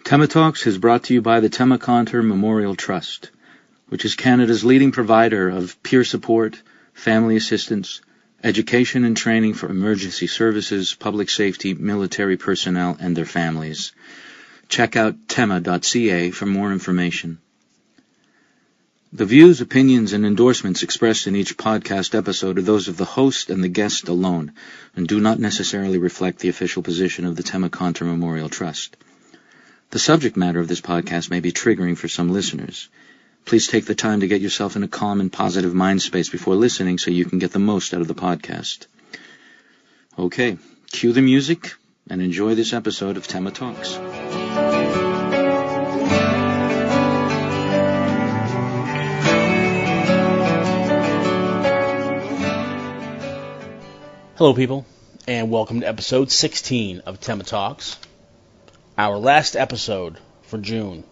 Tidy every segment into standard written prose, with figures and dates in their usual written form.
Tema Talks is brought to you by the Tema Conter Memorial Trust, which is Canada's leading provider of peer support, family assistance, education and training for emergency services, public safety, military personnel, and their families. Check out tema.ca for more information. The views, opinions, and endorsements expressed in each podcast episode are those of the host and the guest alone, and do not necessarily reflect the official position of the Tema Conter Memorial Trust. The subject matter of this podcast may be triggering for some listeners. Please take the time to get yourself in a calm and positive mind space before listening so you can get the most out of the podcast. Okay, cue the music and enjoy this episode of Tema Talks. Hello people, and welcome to episode 16 of Tema Talks. Our last episode for June,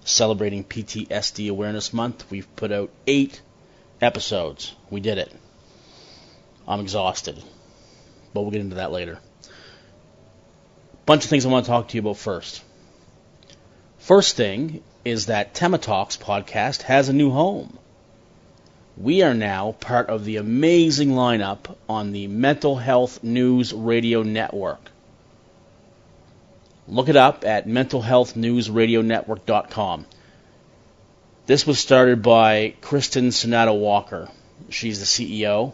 celebrating PTSD Awareness Month. We've put out 8 episodes. We did it. I'm exhausted, but we'll get into that later. Bunch of things I want to talk to you about first. First thing is that Tema Talks podcast has a new home. We are now part of the amazing lineup on the Mental Health News Radio Network. Look it up at mentalhealthnewsradionetwork.com. This was started by Kristen Sonata Walker. She's the CEO,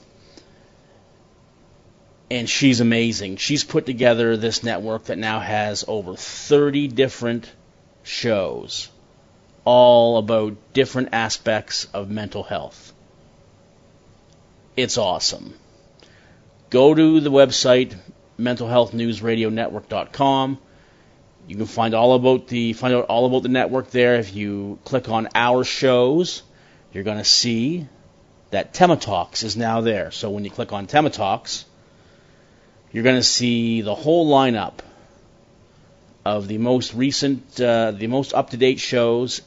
and she's amazing. She's put together this network that now has over 30 different shows, all about different aspects of mental health. It's awesome. Go to the website, mentalhealthnewsradionetwork.com. You can find out all about the network there. If you click on our shows, you're going to see that Tema Talks is now there. So when you click on Tema Talks, you're going to see the whole lineup of the most recent, the most up-to-date shows,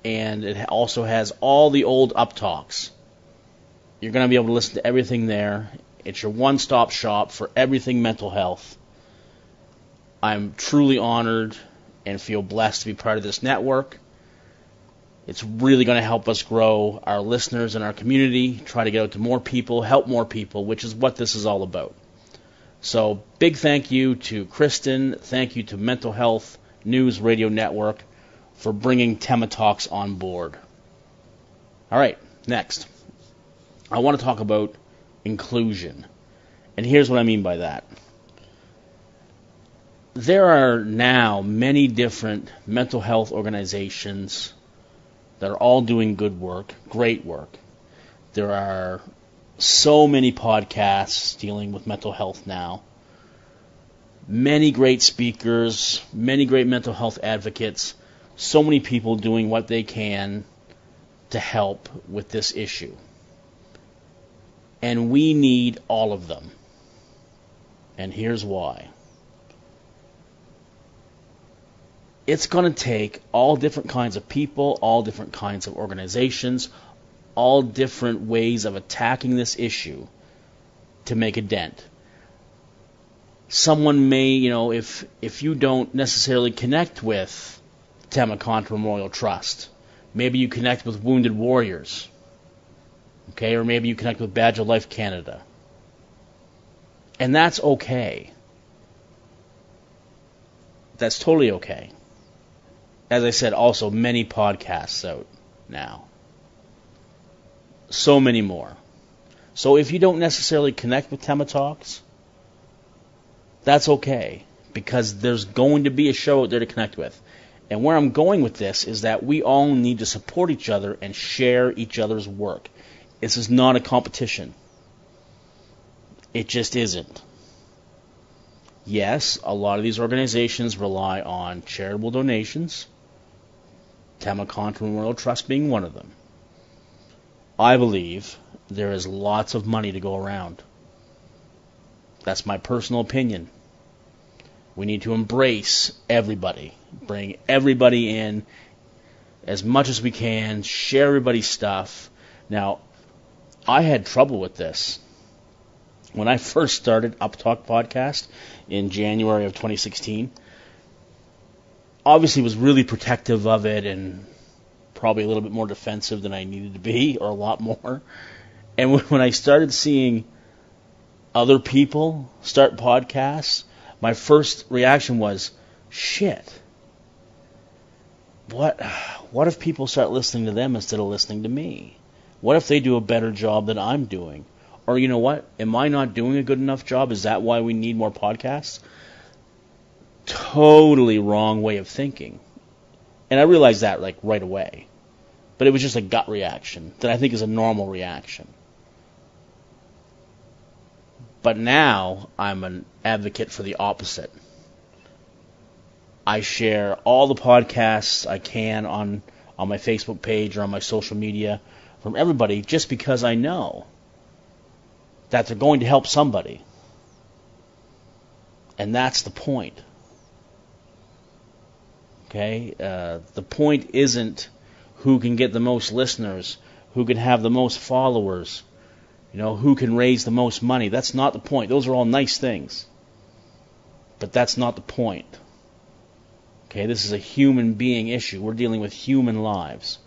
and it also has all the old Up Talks. You're going to be able to listen to everything there. It's your one-stop shop for everything mental health. I'm truly honored and feel blessed to be part of this network. It's really going to help us grow our listeners and our community, try to get out to more people, help more people, which is what this is all about. So big thank you to Kristen, thank you to Mental Health News Radio Network for bringing Tema Talks on board. All right, next. I want to talk about inclusion. And here's what I mean by that. There are now many different mental health organizations that are all doing good work, great work. There are so many podcasts dealing with mental health now. Many great speakers, many great mental health advocates, so many people doing what they can to help with this issue. And we need all of them. And here's why. It's going to take all different kinds of people, all different kinds of organizations, all different ways of attacking this issue to make a dent. Someone may, if you don't necessarily connect with Tema Conter Memorial Trust, maybe you connect with Wounded Warriors, okay, or maybe you connect with Badge of Life Canada. And that's okay. That's totally okay. As I said, also many podcasts out now. So many more. So if you don't necessarily connect with Tema Talks, that's okay, because there's going to be a show out there to connect with. And where I'm going with this is that we all need to support each other and share each other's work. This is not a competition. It just isn't. Yes, a lot of these organizations rely on charitable donations, Tema Conter Memorial Trust being one of them. I believe there is lots of money to go around. That's my personal opinion. We need to embrace everybody, bring everybody in as much as we can, share everybody's stuff. Now, I had trouble with this. When I first started Up Talk Podcast in January of 2016, obviously was really protective of it and probably a little bit more defensive than I needed to be, or a lot more. And when I started seeing other people start podcasts, my first reaction was, shit. What if people start listening to them instead of listening to me? What if they do a better job than I'm doing? Or you know what? Am I not doing a good enough job? Is that why we need more podcasts? Totally wrong way of thinking. And I realized that like right away. But it was just a gut reaction that I think is a normal reaction. But now I'm an advocate for the opposite. I share all the podcasts I can on my Facebook page or on my social media from everybody just because I know that they're going to help somebody. And that's the point. Okay? The point isn't who can get the most listeners, who can have the most followers, who can raise the most money. That's not the point. Those are all nice things. But that's not the point. Okay, this is a human being issue. We're dealing with human lives.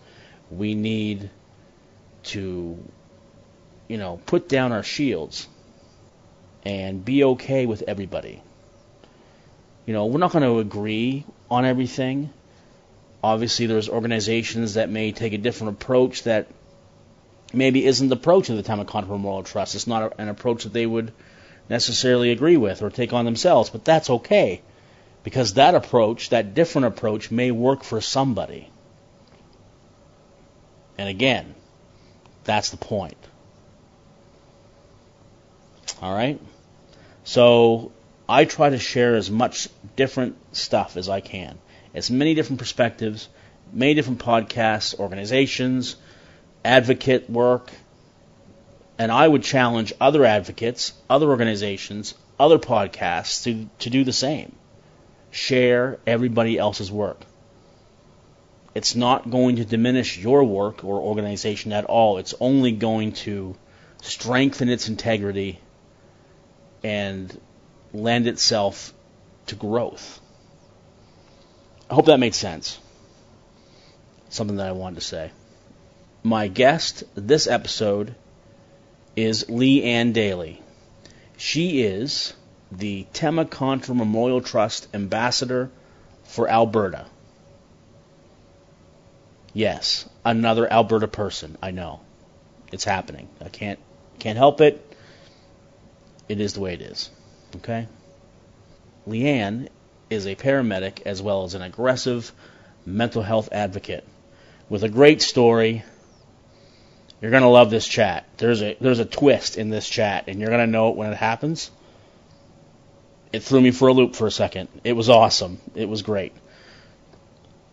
We need to, put down our shields and be okay with everybody. We're not going to agree on everything. Obviously, there's organizations that may take a different approach that maybe isn't the approach of the Temacontra Memorial Trust. It's not an approach that they would necessarily agree with or take on themselves, but that's okay. Because that approach, that different approach, may work for somebody. And again, that's the point. All right? So I try to share as much different stuff as I can. As many different perspectives, many different podcasts, organizations, advocate work. And I would challenge other advocates, other organizations, other podcasts to do the same. Share everybody else's work. It's not going to diminish your work or organization at all. It's only going to strengthen its integrity and lend itself to growth. I hope that made sense. Something that I wanted to say. My guest this episode is Leanne Daley. She is the Temacontra Memorial Trust Ambassador for Alberta. Yes, another Alberta person. I know. It's happening. I can't help it. It is the way it is. Okay? Leanne is a paramedic as well as an aggressive mental health advocate with a great story. You're going to love this chat. There's a twist in this chat, and you're going to know it when it happens. It threw me for a loop for a second. It was awesome. It was great.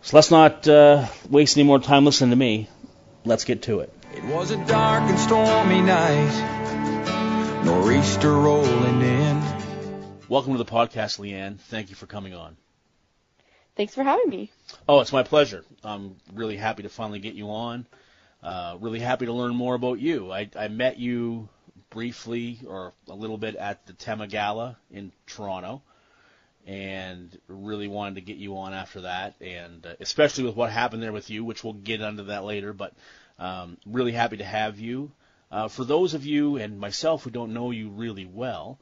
So let's not waste any more time listening to me. Let's get to it. It was a dark and stormy night, nor'easter rolling in. Welcome to the podcast, Leanne. Thank you for coming on. Thanks for having me. Oh, it's my pleasure. I'm really happy to finally get you on. Really happy to learn more about you. I met you briefly or a little bit at the Tema Gala in Toronto, and really wanted to get you on after that, and especially with what happened there with you, which we'll get into that later, but really happy to have you. For those of you and myself who don't know you really well,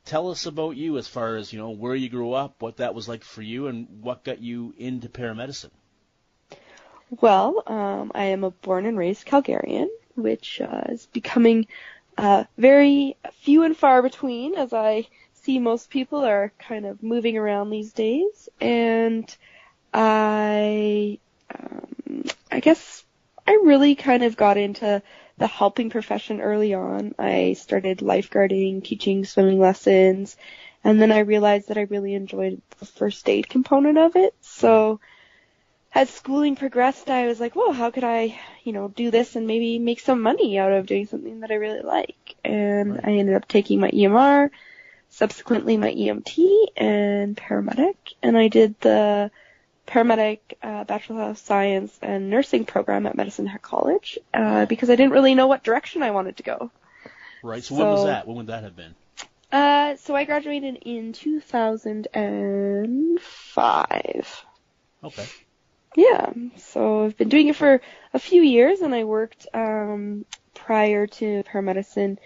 tell us about you as far as, where you grew up, what that was like for you, and what got you into paramedicine. Well, I am a born and raised Calgarian, which is becoming very few and far between, as I see most people are kind of moving around these days. And I guess I really kind of got into the helping profession early on. I started lifeguarding, teaching swimming lessons, and then I realized that I really enjoyed the first aid component of it. So as schooling progressed, I was like, well, how could I, do this and maybe make some money out of doing something that I really like? And Right. I ended up taking my EMR, subsequently my EMT and paramedic, and I did the paramedic Bachelor of Science and Nursing program at Medicine Hat College because I didn't really know what direction I wanted to go. Right. So when was that? When would that have been? So I graduated in 2005. Okay. Yeah, so I've been doing it for a few years, and I worked prior to paramedicine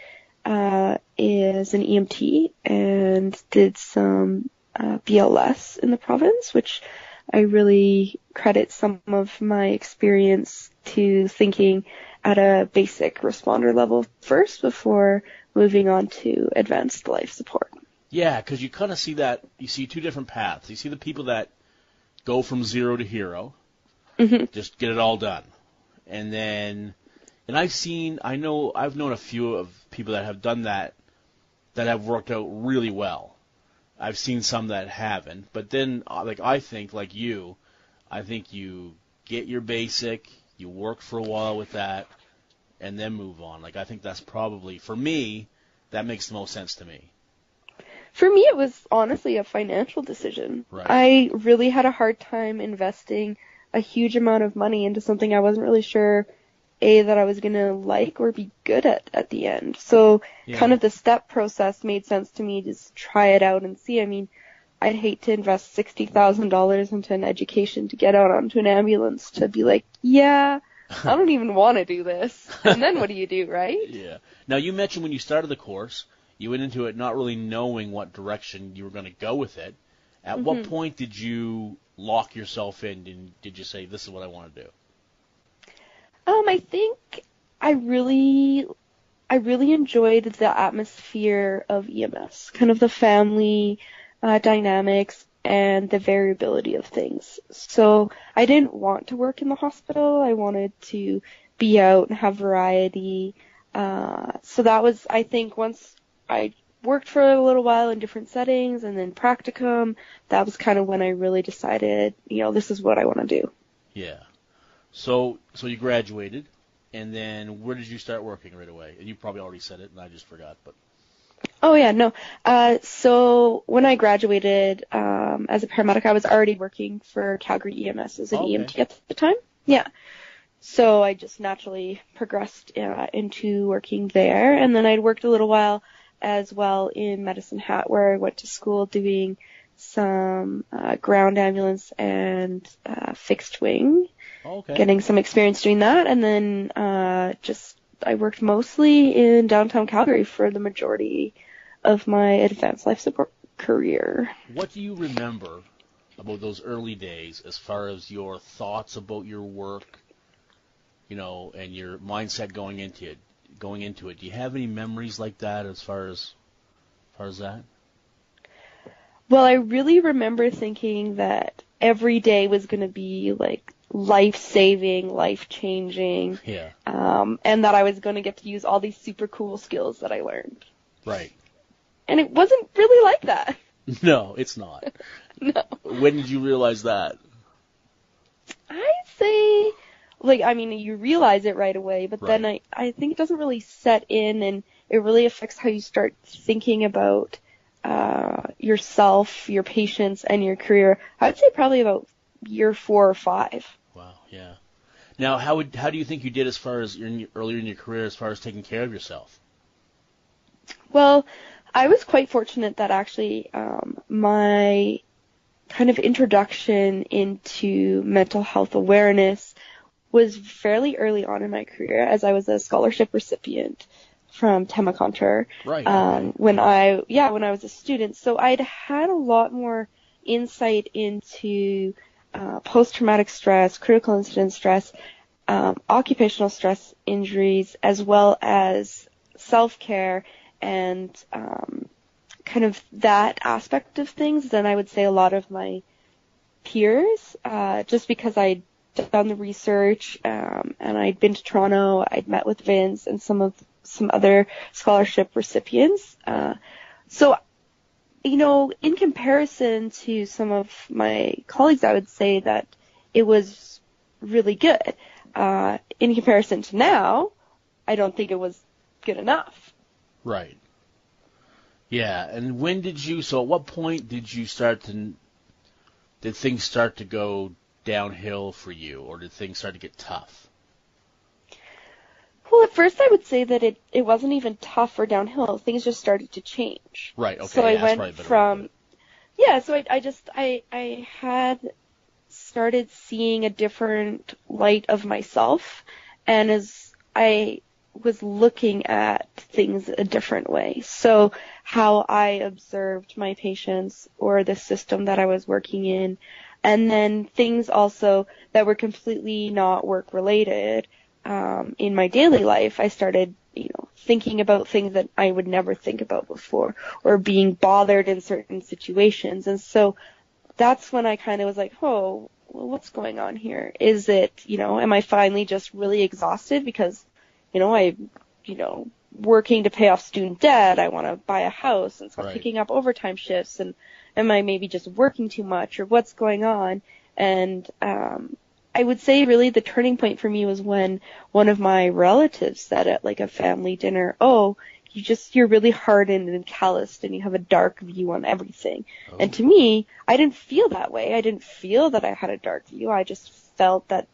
as an EMT and did some BLS in the province, which I really credit some of my experience to thinking at a basic responder level first before moving on to advanced life support. Yeah, because you kind of see that, you see two different paths. You see the people that go from zero to hero, just get it all done. And then, and I've known a few of people that have done that have worked out really well. I've seen some that haven't, but then, I think you get your basic, you work for a while with that, and then move on. I think that's probably, for me, that makes the most sense to me. For me, it was honestly a financial decision. Right. I really had a hard time investing a huge amount of money into something I wasn't really sure, that I was going to like or be good at the end. So kind of the step process made sense to me, just try it out and see. I mean, I'd hate to invest $60,000 into an education to get out onto an ambulance to be like, yeah, I don't even want to do this. And then what do you do, right? Yeah. Now, you mentioned when you started the course, you went into it not really knowing what direction you were going to go with it. At what point did you lock yourself in, and did you say, this is what I want to do? I think I really enjoyed the atmosphere of EMS, kind of the family dynamics and the variability of things. So I didn't want to work in the hospital. I wanted to be out and have variety. So that was, I think, once I worked for a little while in different settings and then practicum, that was kind of when I really decided, this is what I want to do. Yeah. So you graduated, and then where did you start working right away? And you probably already said it, and I just forgot. But Oh, yeah, no. So when I graduated as a paramedic, I was already working for Calgary EMS as an EMT at the time. Yeah. So I just naturally progressed into working there, and then I'd worked a little while as well in Medicine Hat, where I went to school doing some ground ambulance and fixed wing. Getting some experience doing that, and then I worked mostly in downtown Calgary for the majority of my advanced life support career. What do you remember about those early days as far as your thoughts about your work, and your mindset going into it? Do you have any memories like that as far as that? Well, I really remember thinking that every day was going to be life-saving, life-changing, and that I was going to get to use all these super cool skills that I learned. Right. And it wasn't really like that. No, it's not. No. When did you realize that? I'd say, you realize it right away, but then I think it doesn't really set in, and it really affects how you start thinking about yourself, your patients, and your career. I'd say probably about year 4 or 5. Wow, yeah. Now, how do you think you did as far as earlier in your career as far as taking care of yourself? Well, I was quite fortunate that actually my kind of introduction into mental health awareness was fairly early on in my career, as I was a scholarship recipient from Temaconter. Right. When I was a student. So I'd had a lot more insight into post-traumatic stress, critical incident stress, occupational stress injuries, as well as self-care and kind of that aspect of things than I would say a lot of my peers, just because I'd done the research and I'd been to Toronto, I'd met with Vince and some other scholarship recipients. So, in comparison to some of my colleagues, I would say that it was really good. In comparison to now, I don't think it was good enough. Right. Yeah, and at what point did things start to go downhill for you, or did things start to get tough? Well, at first I would say that it wasn't even tough or downhill. Things just started to change. Right, okay. So I went from, so I had started seeing a different light of myself, and as I was looking at things a different way. So how I observed my patients or the system that I was working in, and then things also that were completely not work related in my daily life. I started, thinking about things that I would never think about before, or being bothered in certain situations. And so that's when I kind of was like, oh, well, what's going on here? Is it, am I finally just really exhausted because, working to pay off student debt, I want to buy a house, and so I'm picking up overtime shifts, and am I maybe just working too much, or what's going on? And I would say really the turning point for me was when one of my relatives said at like a family dinner, oh, you're really hardened and calloused, and you have a dark view on everything. Oh. And to me, I didn't feel that way. I didn't feel that I had a dark view. I just felt that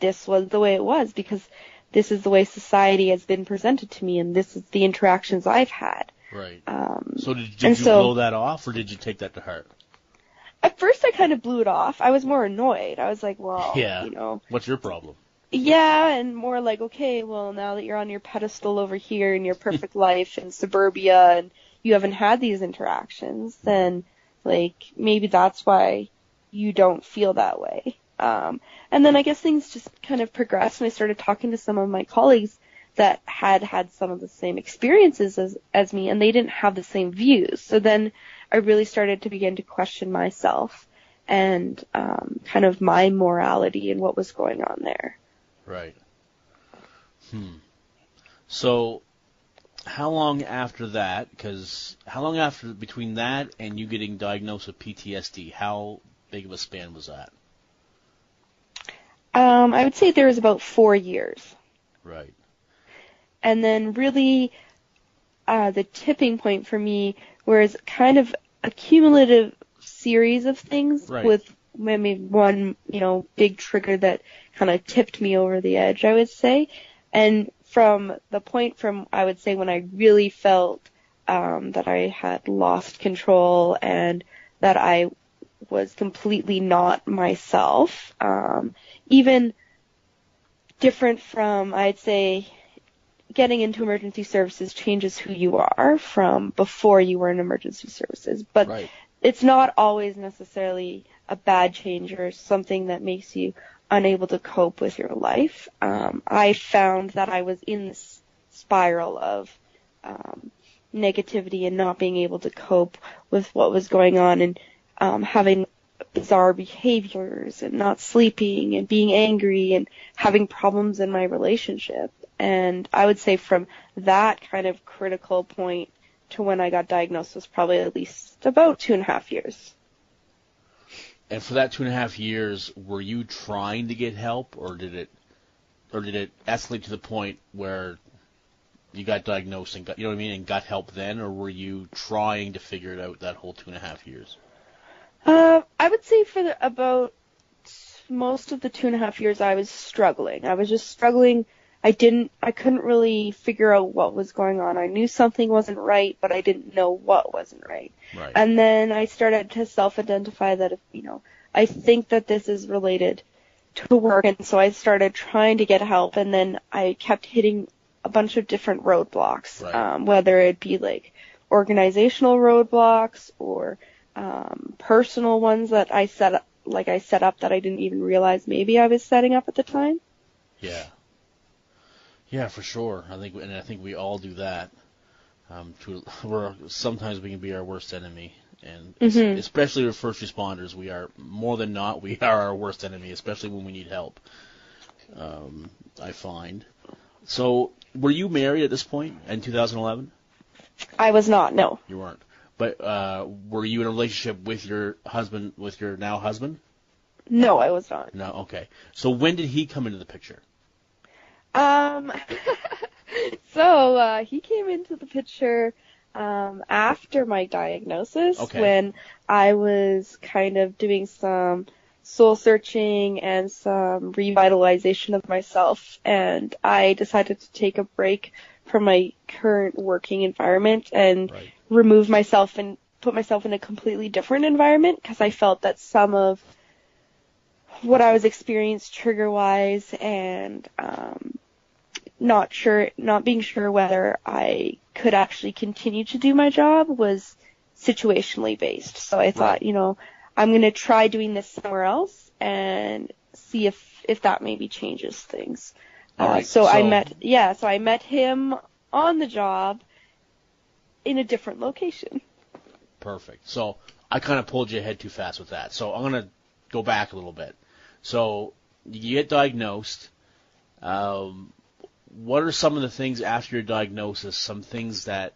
this was the way it was, because this is the way society has been presented to me, and this is the interactions I've had. Right. So did you blow that off, or did you take that to heart? At first, I kind of blew it off. I was more annoyed. I was like, well, what's your problem? Yeah, and more like, okay, well, now that you're on your pedestal over here in your perfect life in suburbia, and you haven't had these interactions, then, like, maybe that's why you don't feel that way. And then I guess things just kind of progressed, and I started talking to some of my colleagues that had some of the same experiences as me, and they didn't have the same views. So then I really started to begin to question myself and kind of my morality and what was going on there. Right. So how long after that, between that and you getting diagnosed with PTSD, how big of a span was that? I would say there was about 4 years. Right. And then really the tipping point for me was kind of a cumulative series of things with maybe one, big trigger that kind of tipped me over the edge, I would say. And from the point I would say, when I really felt that I had lost control and that I was completely not myself, even different from, I'd say, getting into emergency services changes who you are from before you were in emergency services. But it's not always necessarily a bad change or something that makes you unable to cope with your life. I found that I was in this spiral of negativity and not being able to cope with what was going on, and having bizarre behaviors and not sleeping and being angry and having problems in my relationship. And I would say from that kind of critical point to when I got diagnosed was probably at least about 2.5 years. And for that 2.5 years, were you trying to get help, or did it escalate to the point where you got diagnosed and and got help then, or were you trying to figure it out that whole 2.5 years? I would say for about most of the 2.5 years, I was struggling. I was just struggling. I couldn't really figure out what was going on. I knew something wasn't right, but I didn't know what wasn't right. And then I started to self-identify that, I think that this is related to work, and so I started trying to get help, and then I kept hitting a bunch of different roadblocks, whether it be like organizational roadblocks or personal ones that I set up that I didn't even realize maybe I was setting up at the time. Yeah. Yeah, for sure. I think we all do that. Sometimes we can be our worst enemy, and especially with first responders, we are more than not. We are our worst enemy, especially when we need help. I find. So, were you married at this point in 2011? I was not. No. You weren't. But were you in a relationship with your husband, with your now husband? No, I was not. No. Okay. So when did he come into the picture? So he came into the picture after my diagnosis, when I was kind of doing some soul searching and some revitalization of myself, and I decided to take a break from my current working environment and remove myself and put myself in a completely different environment, because I felt that some of what I was experienced trigger-wise, and not being sure whether I could actually continue to do my job was situationally based. So I thought, I'm going to try doing this somewhere else and see if that maybe changes things. All right. So I met him on the job in a different location. Perfect. So I kind of pulled you ahead too fast with that. So I'm going to go back a little bit. So you get diagnosed. What are some of the things after your diagnosis, some things that,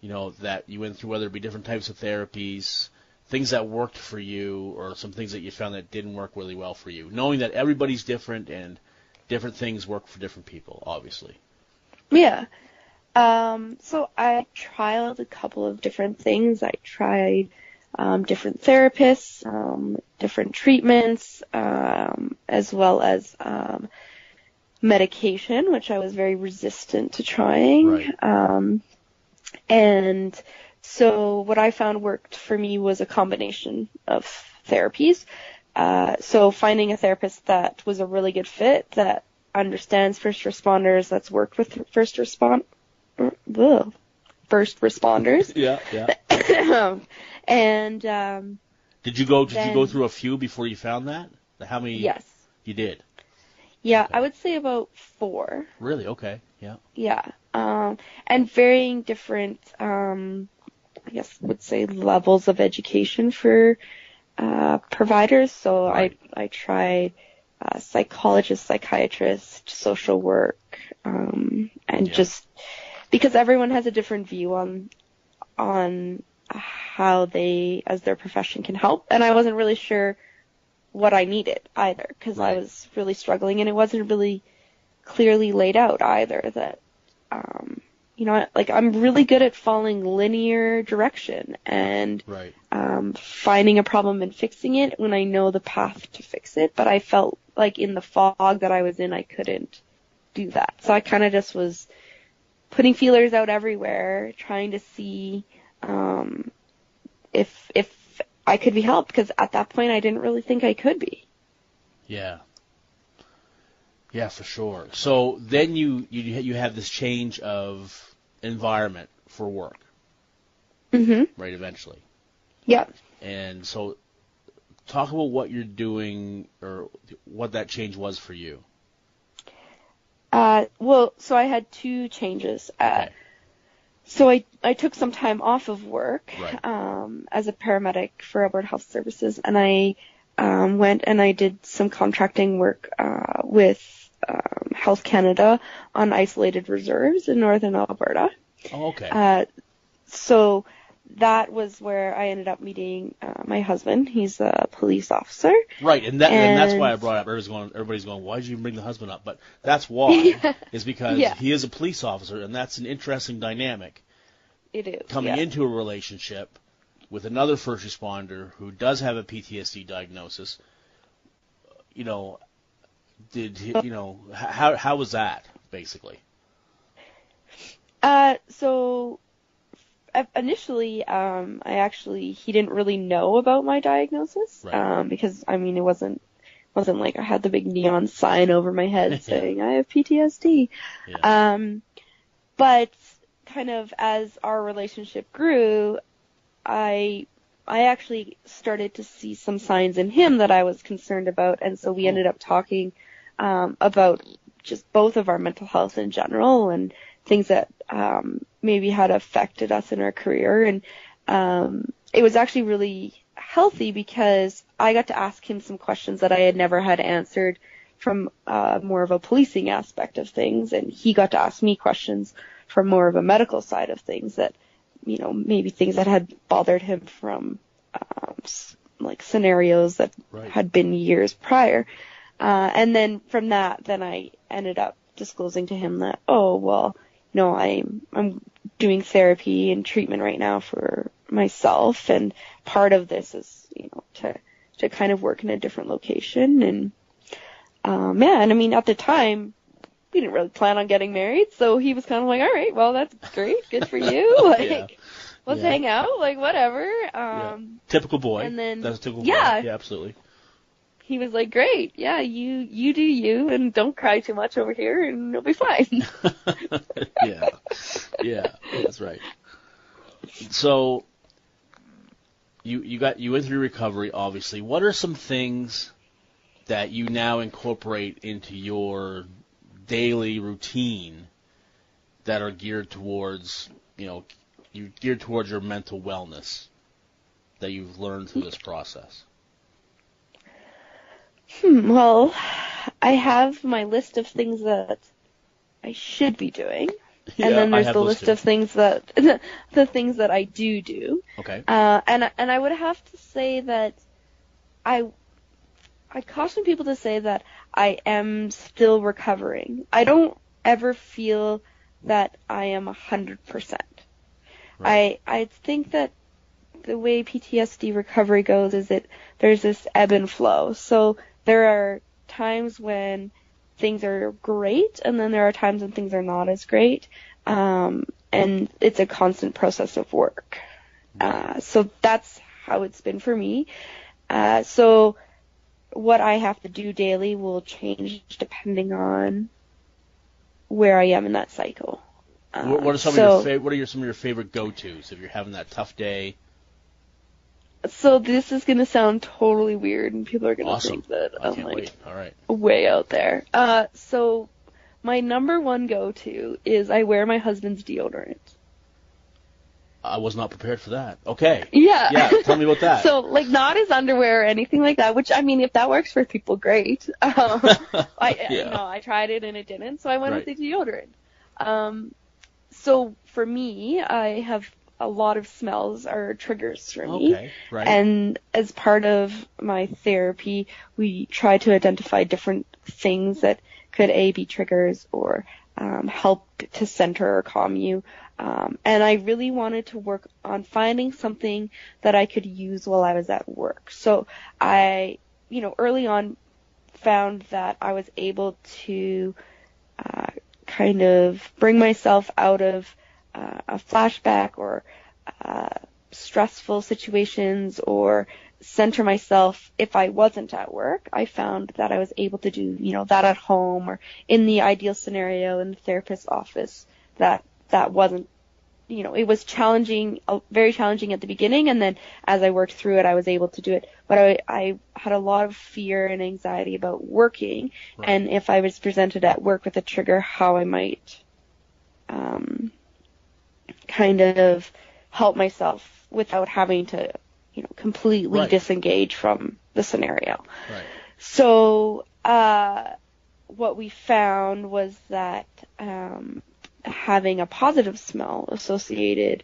that you went through, whether it be different types of therapies, things that worked for you, or some things that you found that didn't work really well for you, knowing that everybody's different and different things work for different people, obviously. Yeah. So I trialed a couple of different things. I tried different therapists, different treatments, as well as medication, which I was very resistant to trying. Right. And so what I found worked for me was a combination of therapies. So finding a therapist that was a really good fit, that understands first responders, that's worked with first responders. Yeah. And did you go through a few before you found that? How many? Yes. You did. Yeah, Okay. I would say about 4. Really? Okay. Yeah. Yeah. And varying different, I guess would say levels of education for providers. So Right. I tried psychologist, psychiatrist, social work, and just because everyone has a different view on how they, as their profession, can help. And I wasn't really sure what I needed either, because I was really struggling, and it wasn't really clearly laid out either that, I'm really good at following linear direction and finding a problem and fixing it when I know the path to fix it, but I felt like in the fog that I was in, I couldn't do that. So I kind of just was putting feelers out everywhere, trying to see if I could be helped, because at that point I didn't really think I could be. Yeah. Yeah, for sure. So then you have this change of environment for work. Mm-hmm. Right, eventually. Yeah. And so talk about what you're doing or what that change was for you. So I had 2 changes. Okay. So I took some time off of work Right. as a paramedic for Alberta Health Services, and I went and I did some contracting work with Health Canada on isolated reserves in northern Alberta. Oh, okay. So that was where I ended up meeting my husband. He's a police officer. Right, and that's why I brought it up. Everybody's going, why did you bring the husband up? But that's why, is because he is a police officer, and that's an interesting dynamic. It is. Coming into a relationship with another first responder who does have a PTSD diagnosis, how was that, basically? So initially, he didn't really know about my diagnosis, right. Because it wasn't like I had the big neon sign over my head saying I have PTSD. Yeah. But kind of as our relationship grew, I actually started to see some signs in him that I was concerned about, and so we ended up talking about just both of our mental health in general and things that maybe had affected us in our career. And it was actually really healthy because I got to ask him some questions that I had never had answered from more of a policing aspect of things, and he got to ask me questions from more of a medical side of things that, maybe things that had bothered him from like scenarios that had been years prior. And then from that, then I ended up disclosing to him that, I'm doing therapy and treatment right now for myself, and part of this is, to kind of work in a different location. And at the time, we didn't really plan on getting married, so he was kind of like, all right, well, that's great, good for you, let's hang out, whatever. Typical boy. And then, that's a typical boy. Yeah, absolutely. he was like, great, yeah, you do you, and don't cry too much over here, and it'll be fine. Yeah, that's right. So you went through recovery, obviously. What are some things that you now incorporate into your daily routine that are geared towards, geared towards your mental wellness that you've learned through this process? Well, I have my list of things that I should be doing, and then there's the list of things that the things that I do. Okay. And I would have to say that I caution people to say that I am still recovering. I don't ever feel that I am 100%. Right. I think that the way PTSD recovery goes is there's this ebb and flow. So there are times when things are great, and then there are times when things are not as great. And it's a constant process of work. So that's how it's been for me. So what I have to do daily will change depending on where I am in that cycle. What are some of your favorite go-tos if you're having that tough day? So this is going to sound totally weird, and people are going to think that I'm All right. way out there. So my number one go-to is I wear my husband's deodorant. I was not prepared for that. Okay. Yeah. Yeah, tell me about that. So, not his underwear or anything like that, which, I mean, if that works for people, great. I tried it and it didn't, so I went with the deodorant. So, for me, I have a lot of smells are triggers for me. Okay, right. And as part of my therapy, we try to identify different things that could, be triggers or help to center or calm you. And I really wanted to work on finding something that I could use while I was at work. So I, early on found that I was able to kind of bring myself out of a flashback or stressful situations or center myself if I wasn't at work. I found that I was able to do, that at home or in the ideal scenario in the therapist's office. That wasn't, it was challenging, very challenging at the beginning, and then as I worked through it, I was able to do it. But I had a lot of fear and anxiety about working, and if I was presented at work with a trigger, how I might kind of help myself without having to, completely disengage from the scenario. Right. So what we found was that having a positive smell associated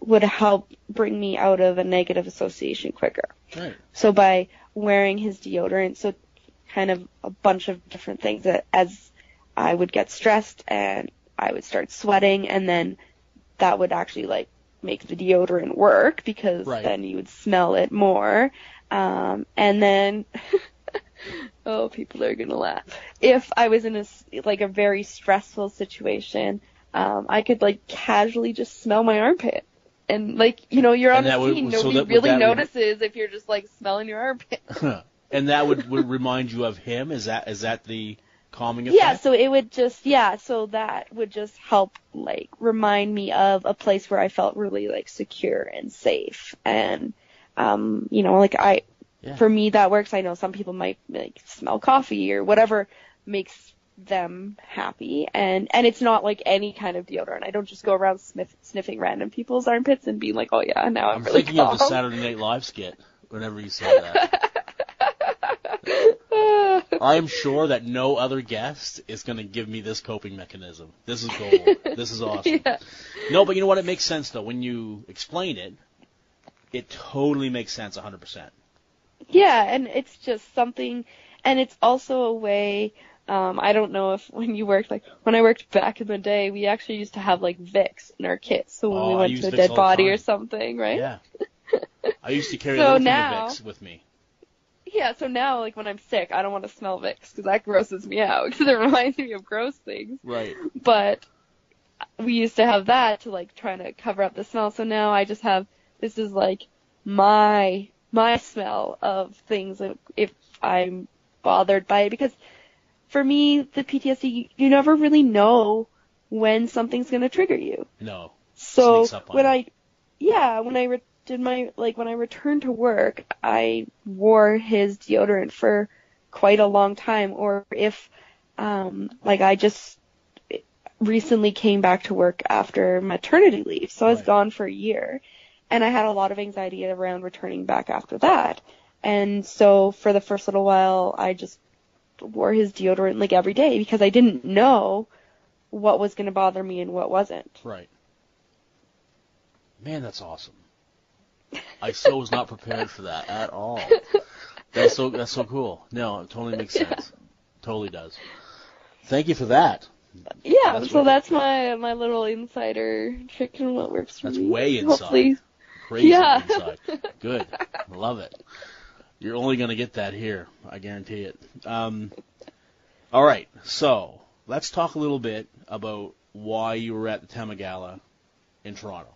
would help bring me out of a negative association quicker. Right. So by wearing his deodorant, so kind of a bunch of different things that as I would get stressed and I would start sweating, and then that would actually make the deodorant work because then you would smell it more. And then oh, people are going to laugh. If I was in a very stressful situation, I could casually just smell my armpit. And you're on a scene, nobody really notices if you're just smelling your armpit. And that would remind you of him? Is that the calming effect? Yeah, so it would just, so that would just help remind me of a place where I felt really secure and safe. And for me, that works. I know some people might smell coffee or whatever makes them happy. And it's not any kind of deodorant. I don't just go around sniffing random people's armpits and being like, oh yeah, now I'm really thinking calm. of the Saturday Night Live skit whenever you say that. I'm sure that no other guest is going to give me this coping mechanism. This is gold. This is awesome. Yeah. No, but you know what? It makes sense, though. When you explain it, it totally makes sense 100%. Yeah, and it's just something, and it's also a way, I don't know if when you worked, when I worked back in the day, we actually used to have, Vicks in our kits, so when we went to a dead body or something, right? Yeah. I used to carry a little Vicks with me. Yeah, so now, when I'm sick, I don't want to smell Vicks, because that grosses me out, because it reminds me of gross things. Right. But we used to have that to, trying to cover up the smell, so now I just have, this is, my smell of things. If I'm bothered by it, because for me, the PTSD, you never really know when something's going to trigger you. No. So Sneaks up on you. when I returned to work, I wore his deodorant for quite a long time. Or if, I just recently came back to work after maternity leave, so I was gone for a year, and I had a lot of anxiety around returning back after that. And so for the first little while, I just wore his deodorant like every day, because I didn't know what was going to bother me and what wasn't. Right. Man, that's awesome. I so was not prepared for that at all. That's so cool. No, it totally makes sense. Totally does. Thank you for that. Yeah, that's my little insider trick and what works for me. That's way inside. Hopefully. Crazy Yeah. inside. Good. Love it. You're only going to get that here. I guarantee it. All right. So let's talk a little bit about why you were at the Tema Gala in Toronto.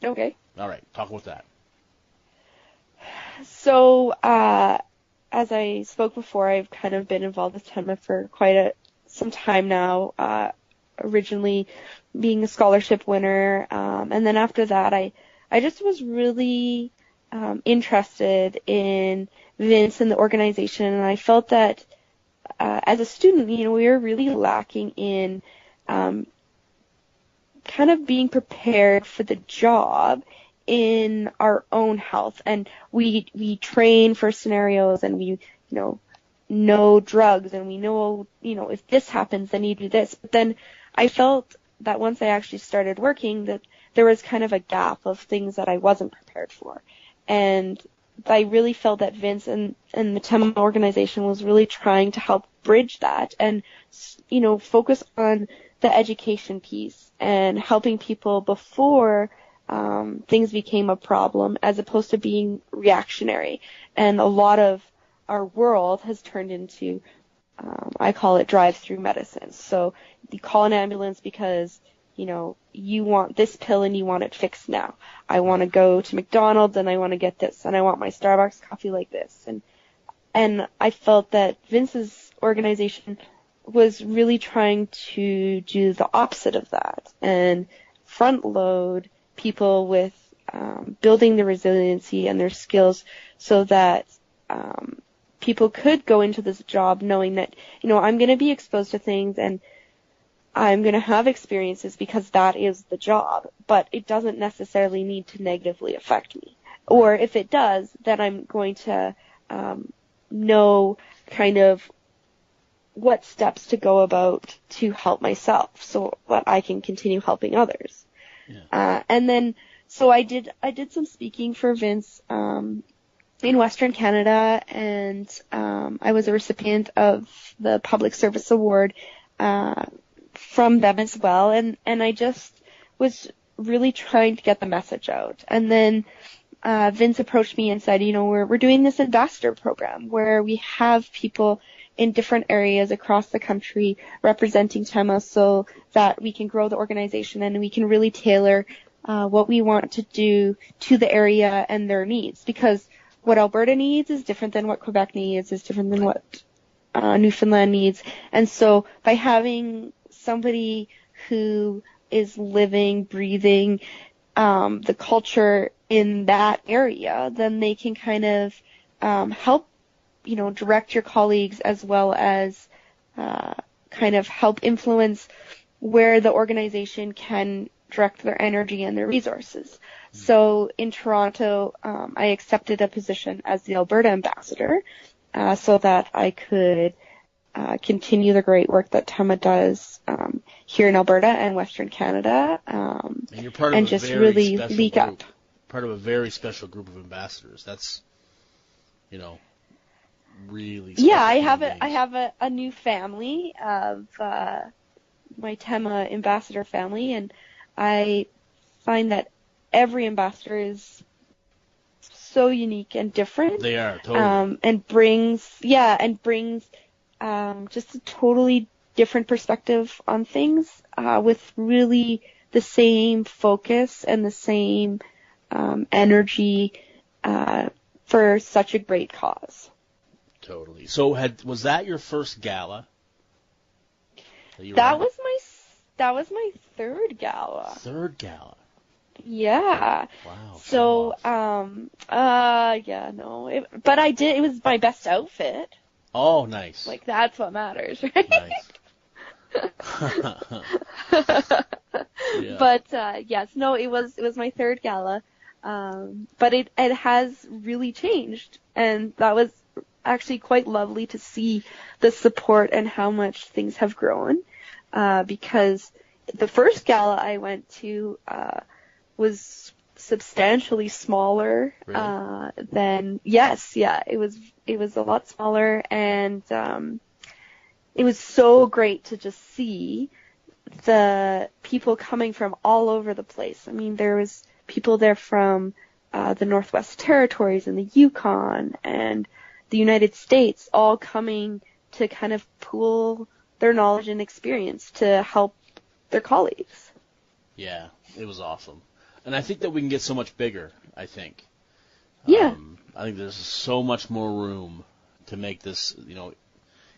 Okay. All right. Talk about that. So, as I spoke before, I've kind of been involved with Tema for some time now, originally being a scholarship winner, and then after that, I just was really interested in Vince and the organization, and I felt that as a student, we were really lacking in kind of being prepared for the job in our own health. And we train for scenarios, and we know drugs, and we know if this happens then you do this. But then I felt that once I actually started working, that there was kind of a gap of things that I wasn't prepared for. And I really felt that Vince and the Tema organization was really trying to help bridge that, and focus on the education piece and helping people before things became a problem, as opposed to being reactionary. And a lot of our world has turned into, I call it drive-through medicine. So you call an ambulance because you want this pill and you want it fixed now. I want to go to McDonald's and I want to get this, and I want my Starbucks coffee like this. And I felt that Vince's organization was really trying to do the opposite of that and front load people with building the resiliency and their skills, so that people could go into this job knowing that, I'm going to be exposed to things and I'm going to have experiences because that is the job, but it doesn't necessarily need to negatively affect me. Or if it does, then I'm going to know kind of what steps to go about to help myself, so that I can continue helping others. Yeah. And then, so I did some speaking for Vince in Western Canada, and I was a recipient of the Public Service Award from them as well, and I just was really trying to get the message out. And then Vince approached me and said, we're doing this ambassador program where we have people in different areas across the country representing Tema, so that we can grow the organization and we can really tailor what we want to do to the area and their needs. Because what Alberta needs is different than what Quebec needs, is different than what Newfoundland needs. And so by having somebody who is living, breathing the culture in that area, then they can kind of help direct your colleagues, as well as kind of help influence where the organization can direct their energy and their resources. Mm-hmm. So in Toronto, I accepted a position as the Alberta ambassador, so that I could continue the great work that Tema does here in Alberta and Western Canada, and you're part of and a just very really special leak group. up. Part of a very special group of ambassadors. That's, really special. Yeah, I have a new family of my Tema ambassador family, and I find that every ambassador is so unique and different. They are, totally. And brings just a totally different perspective on things, with really the same focus and the same energy for such a great cause. Totally. So was that your first gala? That was my third gala. Third gala. Yeah. Wow. So, yeah, no. But it was my best outfit. Oh, nice. Like, that's what matters, right? Nice. Yeah. But, yes, no, it was my third gala. But it has really changed. And that was actually quite lovely to see the support and how much things have grown. Because the first gala I went to, was substantially smaller. Really? It was a lot smaller, and it was so great to just see the people coming from all over the place. I mean, there was people there from the Northwest Territories and the Yukon and the United States, all coming to kind of pool their knowledge and experience to help their colleagues. Yeah, it was awesome. And I think that we can get so much bigger, I think. Yeah. I think there's so much more room to make this,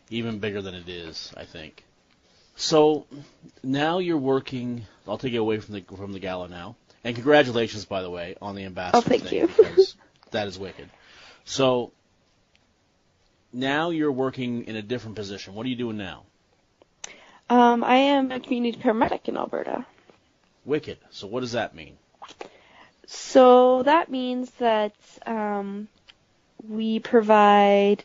even bigger than it is, I think. So now you're working, I'll take you away from the gala now. And congratulations, by the way, on the ambassador thing. Thank you. Because that is wicked. So now you're working in a different position. What are you doing now? I am a community paramedic in Alberta. Wicked. So what does that mean? So that means that we provide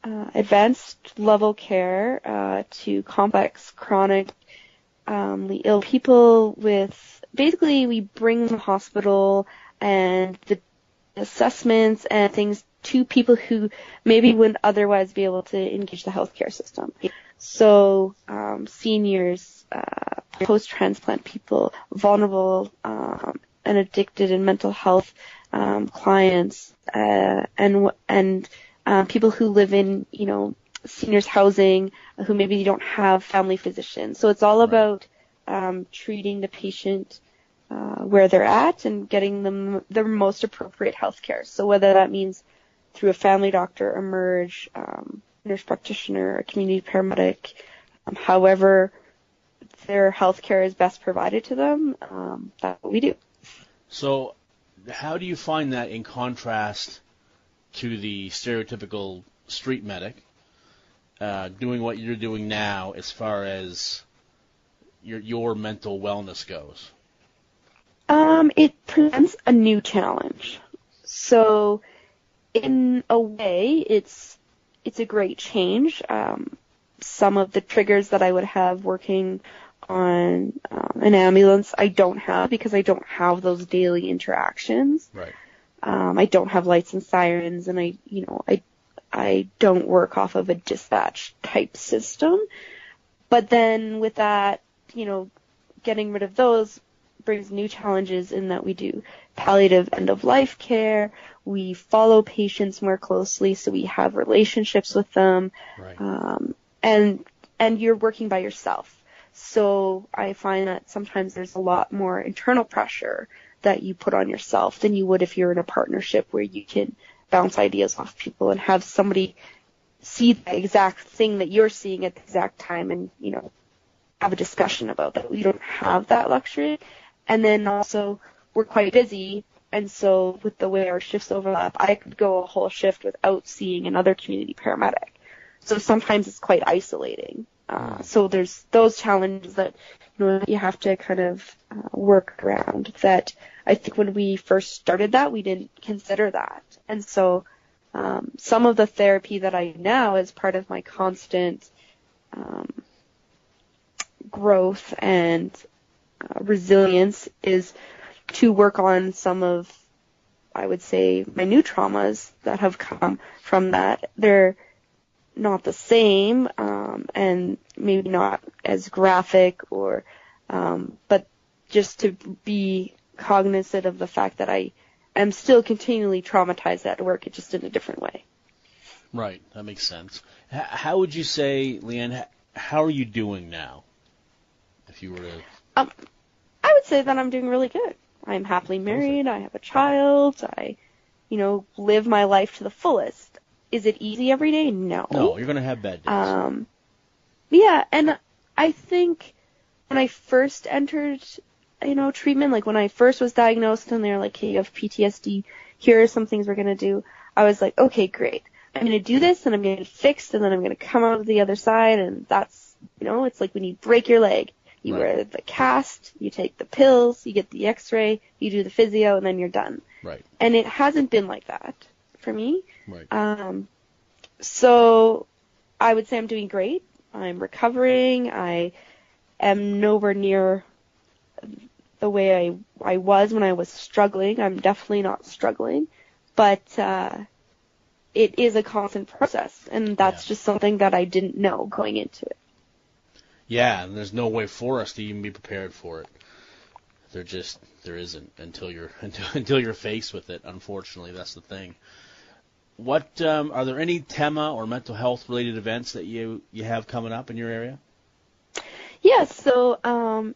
advanced level care to complex, chronically ill people with, basically we bring the hospital and the assessments and things to people who maybe wouldn't otherwise be able to engage the healthcare system. So seniors, post-transplant people, vulnerable and addicted and mental health clients, and people who live in, seniors housing, who maybe don't have family physicians. So it's all about treating the patient where they're at and getting them the most appropriate health care. So whether that means through a family doctor, a merge, nurse practitioner, a community paramedic, however their health care is best provided to them, that's what we do. So how do you find that in contrast to the stereotypical street medic doing what you're doing now as far as your mental wellness goes? It presents a new challenge. So in a way, it's a great change. Some of the triggers that I would have working on an ambulance, I don't have because I don't have those daily interactions. Right. I don't have lights and sirens, and I don't work off of a dispatch type system. But then with that, getting rid of those brings new challenges in that we do palliative end-of-life care. We follow patients more closely, so we have relationships with them. Right. And you're working by yourself. So I find that sometimes there's a lot more internal pressure that you put on yourself than you would if you're in a partnership where you can bounce ideas off people and have somebody see the exact thing that you're seeing at the exact time and, have a discussion about that. We don't have that luxury. And then also we're quite busy. And so with the way our shifts overlap, I could go a whole shift without seeing another community paramedic. So sometimes it's quite isolating. So there's those challenges that you have to kind of work around that I think when we first started that, we didn't consider that. And so some of the therapy that I do now as part of my constant growth and resilience is to work on some of, I would say, my new traumas that have come from that. They're not the same, and maybe not as graphic but just to be cognizant of the fact that I am still continually traumatized at work, it's just in a different way. Right, that makes sense. How would you say, Leanne, how are you doing now? If you were to... I would say that I'm doing really good. I'm happily married, I have a child, I, live my life to the fullest. is it easy every day? No. No, you're going to have bad days. Yeah, and I think when I first entered, treatment, like when I first was diagnosed and they're like, hey, you have PTSD, here are some things we're going to do, I was like, okay, great. I'm going to do this and I'm going to get it fixed and then I'm going to come out of the other side, and that's, it's like when you break your leg. You wear the cast, you take the pills, you get the x-ray, you do the physio, and then you're done. Right. And it hasn't been like that for me. Right. So I would say I'm doing great. I'm recovering. I am nowhere near the way I was when I was struggling. I'm definitely not struggling. But it is a constant process, and that's just something that I didn't know going into it. Yeah, and there's no way for us to even be prepared for it. There isn't until you're faced with it. Unfortunately, that's the thing. What are there any TEMA or mental health related events that you have coming up in your area? Yeah, so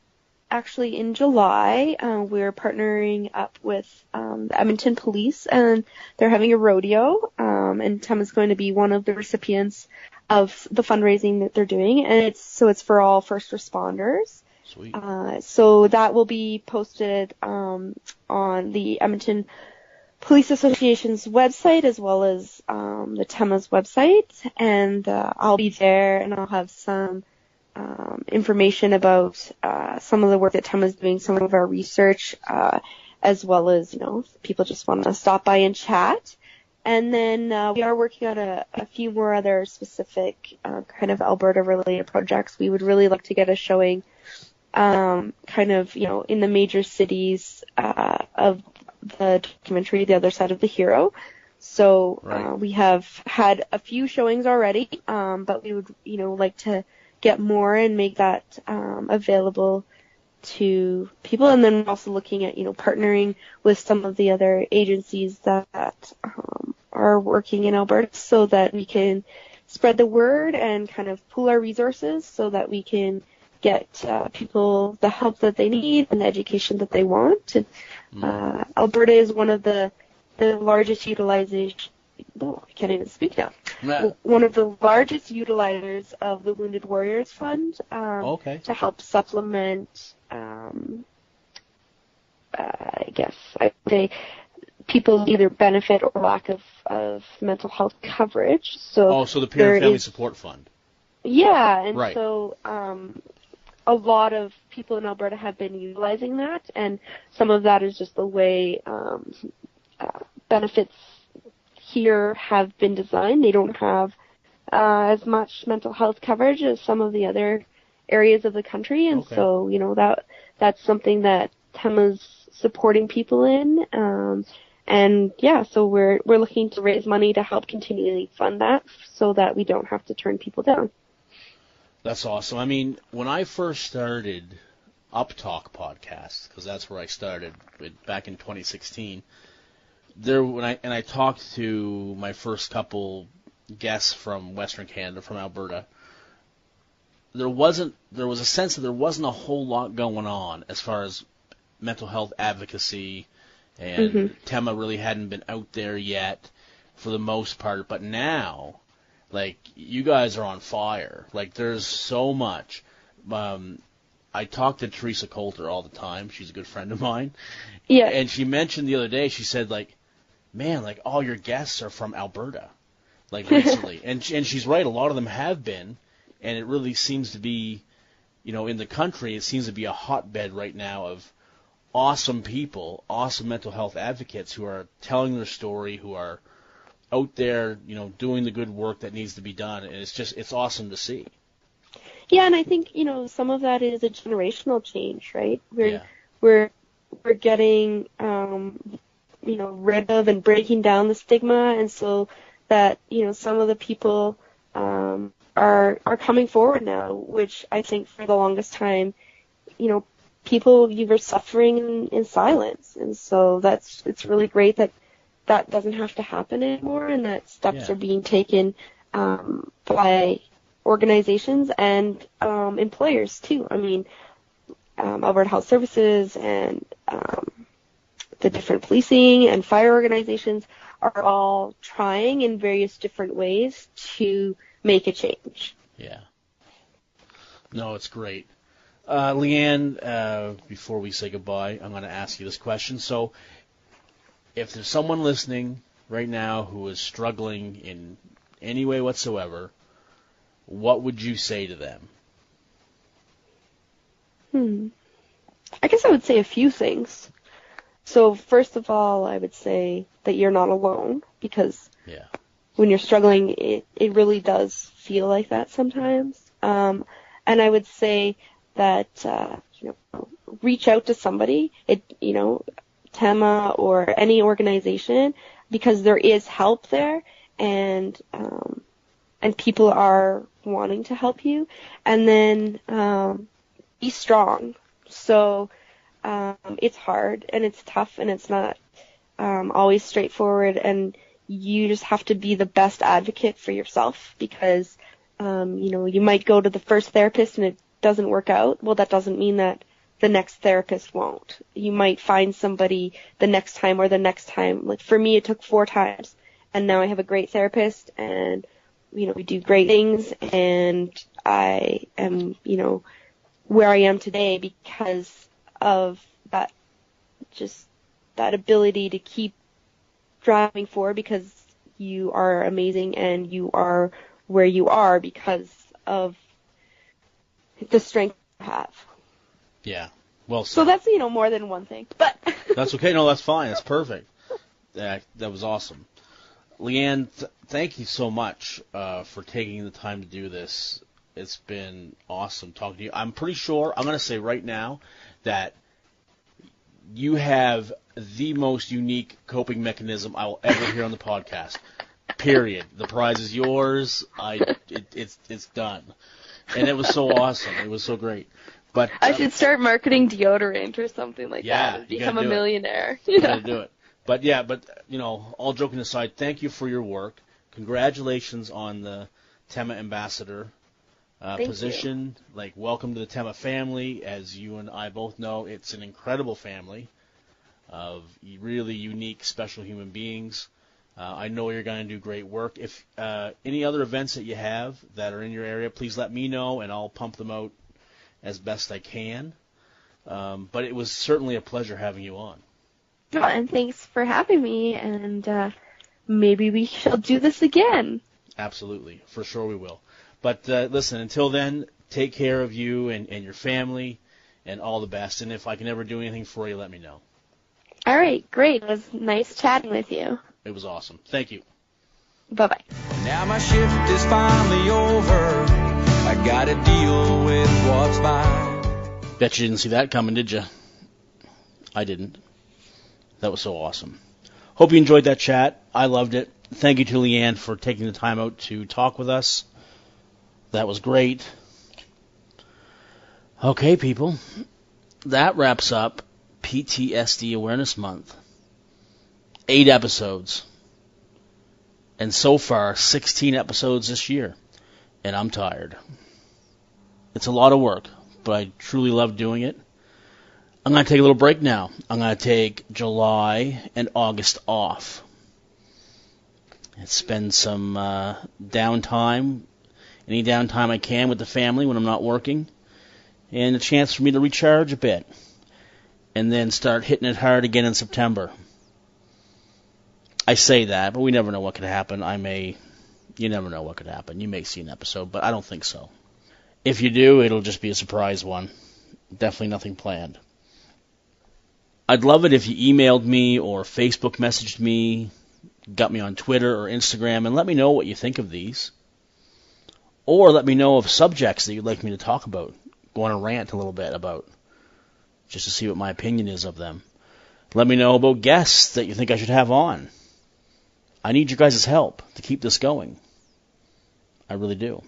actually in July we're partnering up with the Edmonton Police, and they're having a rodeo, and TEMA's going to be one of the recipients of the fundraising that they're doing, and it's for all first responders. Sweet. So that will be posted on the Edmonton Police Association's website as well as the TEMA's website, and I'll be there and I'll have some information about some of the work that TEMA's doing, some of our research, as well as, if people just want to stop by and chat. And then we are working on a few more other specific kind of Alberta-related projects. We would really like to get a showing in the major cities of the documentary The Other Side of the Hero. So we have had a few showings already, but we would, like to get more and make that available to people. And then we're also looking at, partnering with some of the other agencies that are working in Alberta so that we can spread the word and kind of pool our resources so that we can get people the help that they need and the education that they want. And, Alberta is one of the largest utilizers. Oh, I can't even speak now. One of the largest utilizers of the Wounded Warriors Fund to help supplement, I guess I'd say, people's either benefit or lack of mental health coverage. So the Parent Family Support Fund. Yeah, and so a lot of people in Alberta have been utilizing that, and some of that is just the way benefits here have been designed. They don't have as much mental health coverage as some of the other areas of the country, and so that's something that TEMA's supporting people in. So we're looking to raise money to help continually fund that so that we don't have to turn people down. That's awesome. I mean, when I first started Uptalk podcast, because that's where I started back in 2016, I talked to my first couple guests from Western Canada, from Alberta, there was a sense that there wasn't a whole lot going on as far as mental health advocacy, and TEMA really hadn't been out there yet for the most part. But now, like, you guys are on fire. Like, there's so much. I talk to Teresa Coulter all the time. She's a good friend of mine. Yeah. And she mentioned the other day, she said, like, man, like, all your guests are from Alberta, like, recently. and she's right, a lot of them have been, and it really seems to be, in the country, it seems to be a hotbed right now of awesome people, awesome mental health advocates who are telling their story, who are out there, doing the good work that needs to be done, and it's awesome to see. Yeah, and I think, some of that is a generational change, right? We're getting, rid of and breaking down the stigma, and so that, some of the people are coming forward now, which I think for the longest time, people, you were suffering in silence, and so it's really great that doesn't have to happen anymore, and that steps are being taken by organizations and employers too. I mean, Alberta Health Services and the different policing and fire organizations are all trying in various different ways to make a change. Yeah. No, it's great. Leanne, before we say goodbye, I'm going to ask you this question. So, if there's someone listening right now who is struggling in any way whatsoever, what would you say to them? I guess I would say a few things. So first of all, I would say that you're not alone, because when you're struggling, it really does feel like that sometimes. And I would say that reach out to somebody, TEMA or any organization, because there is help there, and people are wanting to help you. And then be strong. So it's hard and it's tough and it's not always straightforward, and you just have to be the best advocate for yourself, because you might go to the first therapist and it doesn't work out. Well, that doesn't mean that the next therapist won't. You might find somebody the next time or the next time. Like for me, it took 4 times, and now I have a great therapist, and we do great things, and I am where I am today because of that, just that ability to keep driving forward, because you are amazing and you are where you are because of the strength you have. Yeah. Well said. So that's, more than one thing, but That's okay. No, that's fine. That's perfect. That was awesome. Leanne, thank you so much for taking the time to do this. It's been awesome talking to you. I'm pretty sure, I'm going to say right now, that you have the most unique coping mechanism I will ever hear on the podcast. Period. The prize is yours. It's done. And it was so awesome. It was so great. But I should start marketing deodorant or something like yeah, that and become a do millionaire. You gotta do it. But yeah, all joking aside, thank you for your work. Congratulations on the TEMA ambassador position. Like, welcome to the TEMA family. As you and I both know, it's an incredible family of really unique, special human beings. I know you're going to do great work. If any other events that you have that are in your area, please let me know, and I'll pump them out as best I can. But it was certainly a pleasure having you on. Oh, and thanks for having me, and maybe we shall do this again. Absolutely. For sure we will. But listen, until then, take care of you and your family, and all the best. And if I can ever do anything for you, let me know. All right, great. It was nice chatting with you. It was awesome. Thank you. Bye-bye. Now my shift is finally over. I gotta deal with what's mine. Bet you didn't see that coming, did you? I didn't. That was so awesome. Hope you enjoyed that chat. I loved it. Thank you to Leanne for taking the time out to talk with us. That was great. Okay, people. That wraps up PTSD Awareness Month. 8 episodes. And so far, 16 episodes this year. And I'm tired. It's a lot of work, but I truly love doing it. I'm going to take a little break now. I'm going to take July and August off. And spend some downtime, any downtime I can with the family when I'm not working, and a chance for me to recharge a bit, and then start hitting it hard again in September. I say that, but we never know what could happen. You never know what could happen. You may see an episode, but I don't think so. If you do, it'll just be a surprise one. Definitely nothing planned. I'd love it if you emailed me or Facebook messaged me, got me on Twitter or Instagram, and let me know what you think of these. Or let me know of subjects that you'd like me to talk about. Go on a rant a little bit about, just to see what my opinion is of them. Let me know about guests that you think I should have on. I need your guys' help to keep this going. I really do.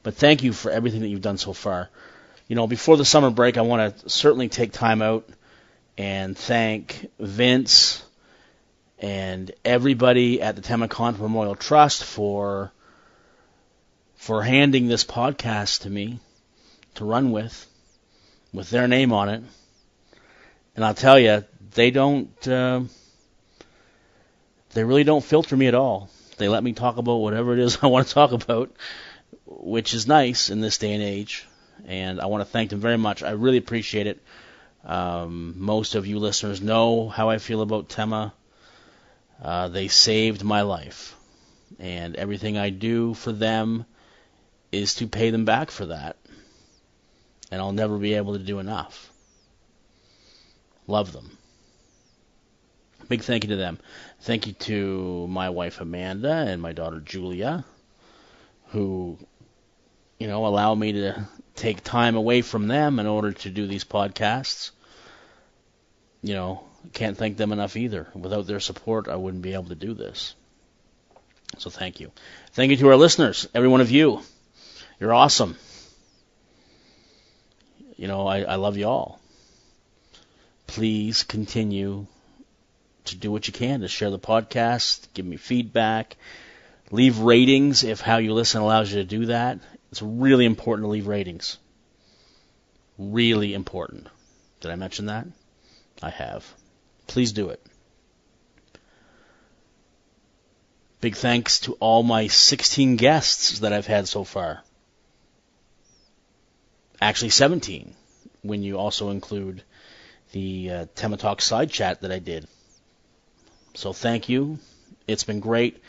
But thank you for everything that you've done so far. Before the summer break, I want to certainly take time out and thank Vince and everybody at the Temacon Memorial Trust for handing this podcast to me to run with their name on it. And I'll tell you, they don't They really don't filter me at all. They let me talk about whatever it is I want to talk about, which is nice in this day and age. And I want to thank them very much. I really appreciate it. Most of you listeners know how I feel about Tema. They saved my life. And everything I do for them is to pay them back for that. And I'll never be able to do enough. Love them. Big thank you to them. Thank you to my wife Amanda and my daughter Julia, who, allow me to take time away from them in order to do these podcasts. Can't thank them enough either. Without their support, I wouldn't be able to do this. So thank you. Thank you to our listeners, every one of you. You're awesome. I love you all. Please continue to do what you can to share the podcast, give me feedback, leave ratings if how you listen allows you to do that. It's really important to leave ratings. Really important. Did I mention that? I have. Please do it. Big thanks to all my 16 guests that I've had so far. Actually 17, when you also include the Tema Talk side chat that I did. So thank you. It's been great.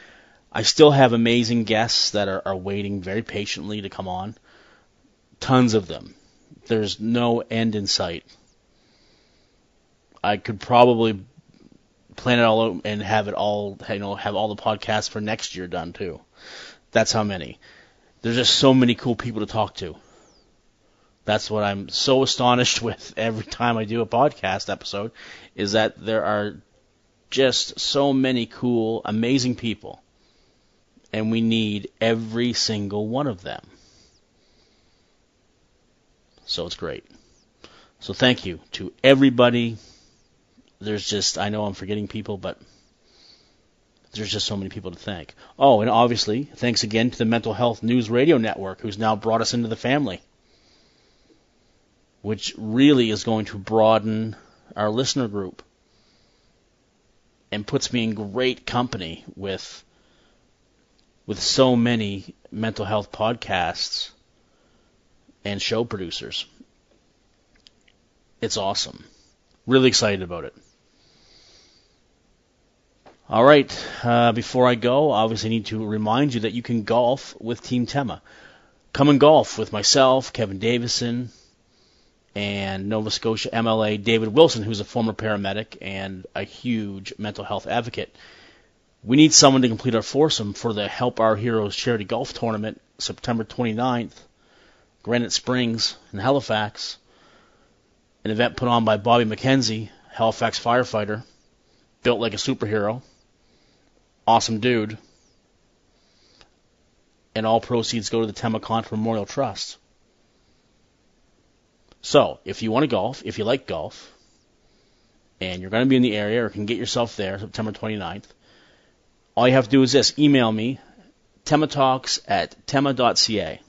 I still have amazing guests that are waiting very patiently to come on. Tons of them. There's no end in sight. I could probably plan it all out and have it all, have all the podcasts for next year done too. That's how many. There's just so many cool people to talk to. That's what I'm so astonished with every time I do a podcast episode, is that there are just so many cool, amazing people, and we need every single one of them. So it's great. So thank you to everybody. I know I'm forgetting people, but there's just so many people to thank. Oh, and obviously, thanks again to the Mental Health News Radio Network, who's now brought us into the family, which really is going to broaden our listener group and puts me in great company with so many mental health podcasts and show producers. It's awesome. Really excited about it. All right, before I go, I obviously need to remind you that you can golf with Team Tema. Come and golf with myself, Kevin Davison, and Nova Scotia MLA David Wilson, who's a former paramedic and a huge mental health advocate. We need someone to complete our foursome for the Help Our Heroes charity golf tournament, September 29th, Granite Springs in Halifax, an event put on by Bobby McKenzie, Halifax firefighter, built like a superhero, awesome dude, and all proceeds go to the Tema Memorial Trust. So, if you want to golf, if you like golf, and you're going to be in the area or can get yourself there September 29th, all you have to do is this. Email me, tematalks@tema.ca.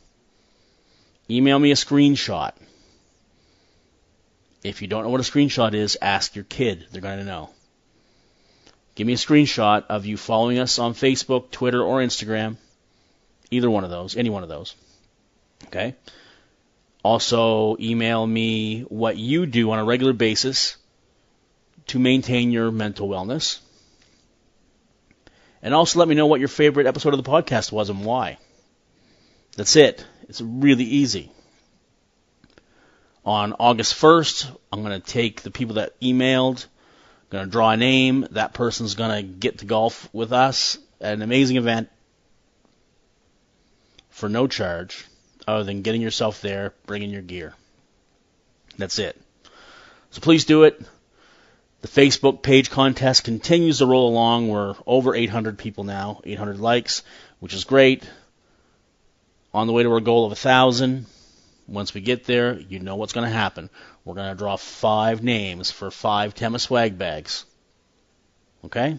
Email me a screenshot. If you don't know what a screenshot is, ask your kid. They're going to know. Give me a screenshot of you following us on Facebook, Twitter, or Instagram. Either one of those, any one of those. Okay? Also, email me what you do on a regular basis to maintain your mental wellness. And also let me know what your favorite episode of the podcast was and why. That's it. It's really easy. On August 1st, I'm going to take the people that emailed, going to draw a name. That person's going to get to golf with us at an amazing event for no charge, other than getting yourself there, bringing your gear. That's it. So please do it. The Facebook page contest continues to roll along. We're over 800 people now, 800 likes, which is great. On the way to our goal of 1,000. Once we get there, you know what's going to happen. We're going to draw 5 names for 5 Tema swag bags. Okay?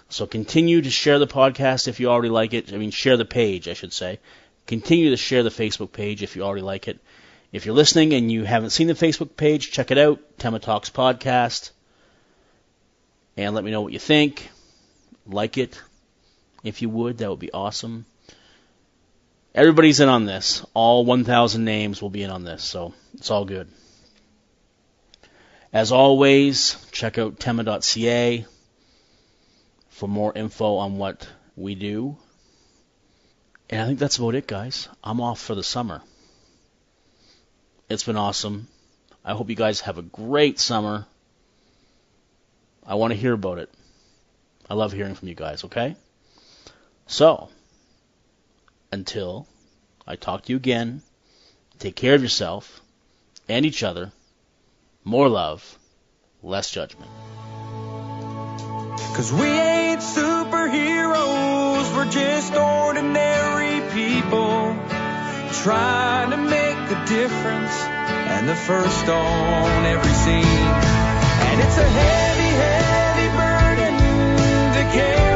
So continue to share the podcast if you already like it. Share the page, I should say. Continue to share the Facebook page if you already like it. If you're listening and you haven't seen the Facebook page, check it out, Tema Talks Podcast, and let me know what you think. like it. If you would, that would be awesome. Everybody's in on this. All 1,000 names will be in on this, so it's all good. As always, check out tema.ca for more info on what we do. And I think that's about it, guys. I'm off for the summer. It's been awesome. I hope you guys have a great summer. I want to hear about it. I love hearing from you guys, okay? So, until I talk to you again, take care of yourself and each other. More love, less judgment. 'Cause we ain't superheroes, we're just ordinary people trying to make a difference and the first on every scene. And it's a heavy, heavy burden to carry.